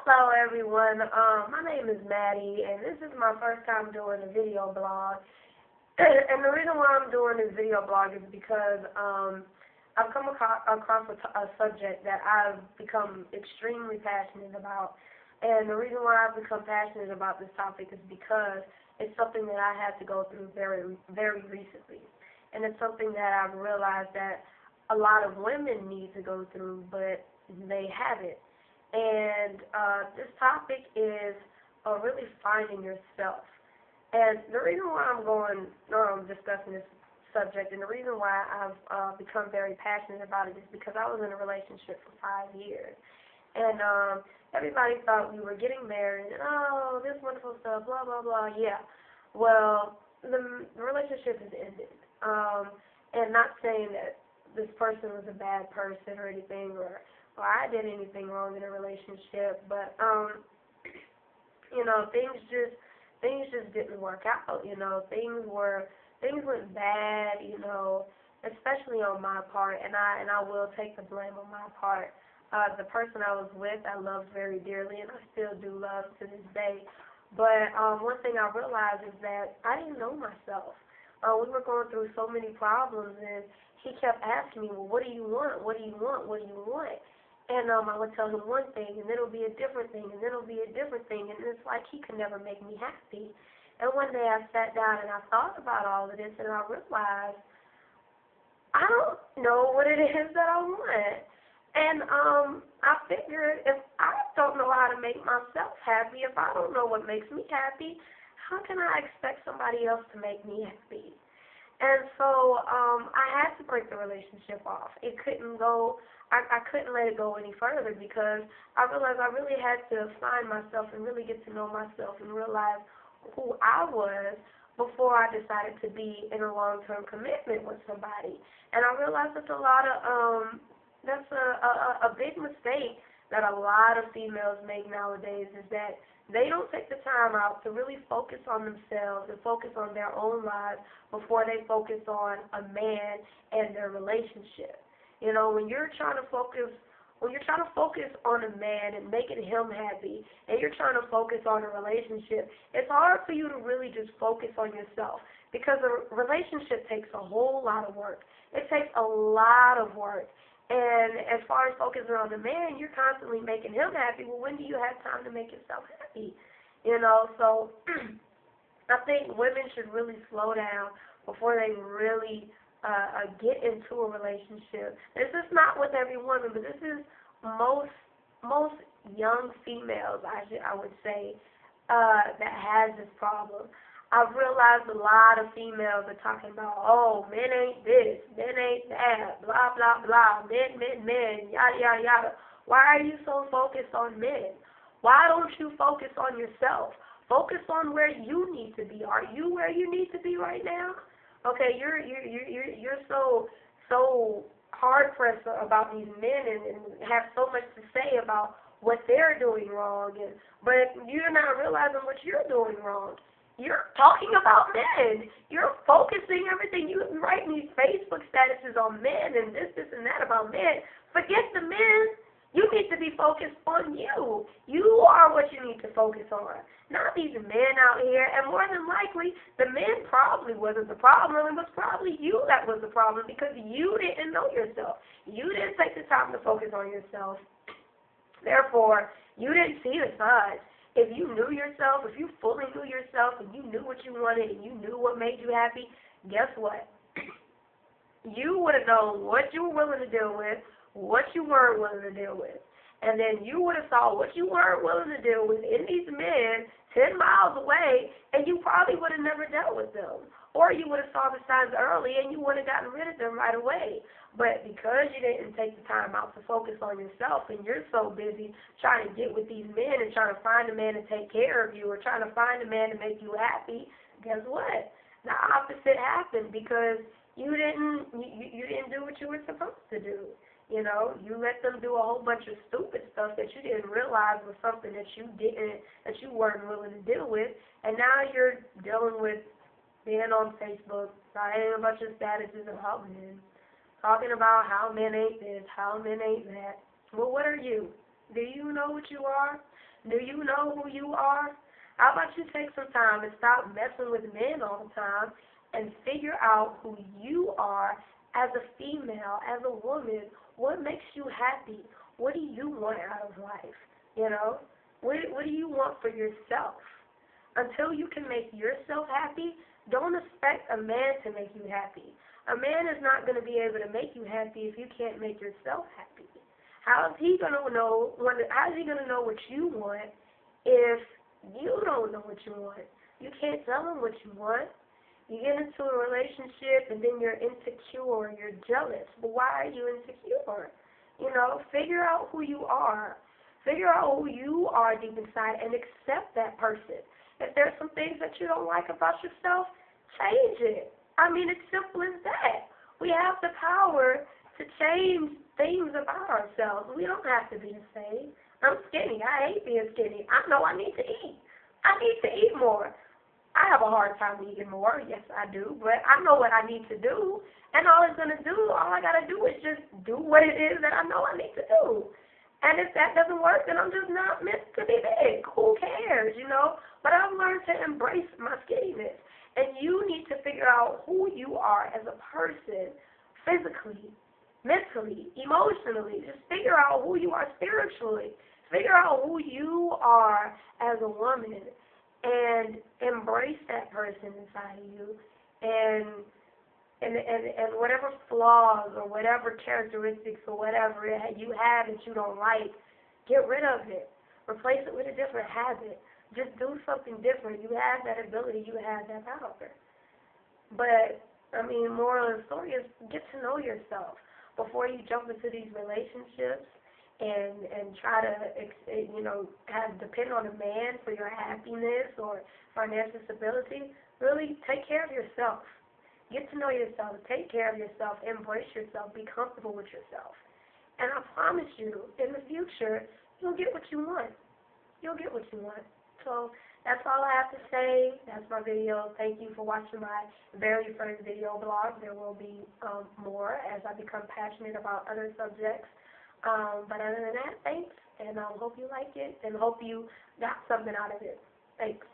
Hello everyone, my name is Maddie and this is my first time doing a video blog. And the reason why I'm doing this video blog is because I've come across a subject that I've become extremely passionate about. And the reason why I've become passionate about this topic is because it's something that I had to go through very, very recently. And it's something that I've realized that a lot of women need to go through, but they haven't. And this topic is really finding yourself. And the reason why I'm discussing this subject, and the reason why I've become very passionate about it is because I was in a relationship for 5 years. And everybody thought we were getting married, and oh, this wonderful stuff, blah, blah, blah, yeah. Well, the relationship has ended. And not saying that this person was a bad person or anything, or I did anything wrong in a relationship, but things just didn't work out. Things went bad, especially on my part, and I will take the blame on my part. The person I was with, I loved very dearly, and I still do love to this day. But one thing I realized is that I didn't know myself. We were going through so many problems, and he kept asking me, well, what do you want? What do you want? What do you want? And I would tell him one thing, and then it'll be a different thing, and then it'll be a different thing, and it's like he could never make me happy. And one day I sat down and I thought about all of this, and I realized I don't know what it is that I want. And I figured if I don't know how to make myself happy, if I don't know what makes me happy, how can I expect somebody else to make me happy? And so I had to break the relationship off. It couldn't go. I couldn't let it go any further because I realized I really had to find myself and really get to know myself and realize who I was before I decided to be in a long-term commitment with somebody. And I realized that's a big mistake that a lot of females make nowadays, is that they don't take the time out to really focus on themselves and focus on their own lives before they focus on a man and their relationship. When you're trying to focus on a man and making him happy, and you're trying to focus on a relationship, it's hard for you to really just focus on yourself, because a relationship takes a whole lot of work. It takes a lot of work. And as far as focusing on the man, you're constantly making him happy. Well, when do you have time to make yourself happy? So I think women should really slow down before they really get into a relationship. This is not with every woman, but this is most young females, I would say, that has this problem. I've realized a lot of females are talking about, oh, men ain't this, men ain't that, blah, blah, blah, men, yada, yada, yada. Why are you so focused on men? Why don't you focus on yourself? Focus on where you need to be. Are you where you need to be right now? Okay, you're so hard pressed about these men and have so much to say about what they're doing wrong, but you're not realizing what you're doing wrong. You're talking about men. You're focusing everything. You're writing these Facebook statuses on men and this, and that about men. Forget the men. You need to be focused on you. You are what you need to focus on, not these men out here. And more than likely, the men probably wasn't the problem. It was probably you that was the problem, because you didn't know yourself. You didn't take the time to focus on yourself. Therefore, you didn't see the signs. If you knew yourself, if you fully knew yourself, and you knew what you wanted, and you knew what made you happy, guess what? You would have known what you were willing to deal with, what you weren't willing to deal with. And then you would have saw what you weren't willing to deal with in these men 10 miles away, and you probably would have never dealt with them. Or you would have saw the signs early, and you would have gotten rid of them right away. But because you didn't take the time out to focus on yourself, and you're so busy trying to get with these men and trying to find a man to take care of you, or trying to find a man to make you happy, guess what? The opposite happened, because you didn't do what you were supposed to do. You let them do a whole bunch of stupid stuff that you didn't realize was something that you weren't willing to deal with, and now you're dealing with being on Facebook, writing a bunch of statuses about men, talking about how men ain't this, how men ain't that. Well, what are you? Do you know what you are? Do you know who you are? How about you take some time and stop messing with men all the time and figure out who you are as a female, as a woman? What makes you happy? What do you want out of life? You know? What do you want for yourself? Until you can make yourself happy, don't expect a man to make you happy. A man is not going to be able to make you happy if you can't make yourself happy. How is he going to know? How is he going to know what you want if you don't know what you want? You can't tell him what you want. You get into a relationship and then you're insecure, you're jealous. But why are you insecure? You know, figure out who you are. Figure out who you are deep inside and accept that person. If there's some things that you don't like about yourself, change it. I mean, it's simple as that. We have the power to change things about ourselves. We don't have to be the same. I'm skinny. I hate being skinny. I know I need to eat. I need to eat more. I have a hard time eating more. Yes, I do. But I know what I need to do. And all I got to do is just do what it is that I know I need to do. And if that doesn't work, then I'm just not meant to be big. Who cares, you know? But I've learned to embrace my skinniness. And you need to figure out who you are as a person, physically, mentally, emotionally. Just figure out who you are spiritually. Figure out who you are as a woman and embrace that person inside of you. And whatever flaws or whatever characteristics or whatever you have that you don't like, get rid of it. Replace it with a different habit. Just do something different. You have that ability. You have that power. But, I mean, moral of the story is get to know yourself before you jump into these relationships and try to, you know, depend on a man for your happiness or financial stability. Really take care of yourself. Get to know yourself. Take care of yourself. Embrace yourself. Be comfortable with yourself. And I promise you, in the future, you'll get what you want. You'll get what you want. So that's all I have to say. That's my video. Thank you for watching my very first video blog. There will be more as I become passionate about other subjects. But other than that, thanks. And I hope you like it and hope you got something out of it. Thanks.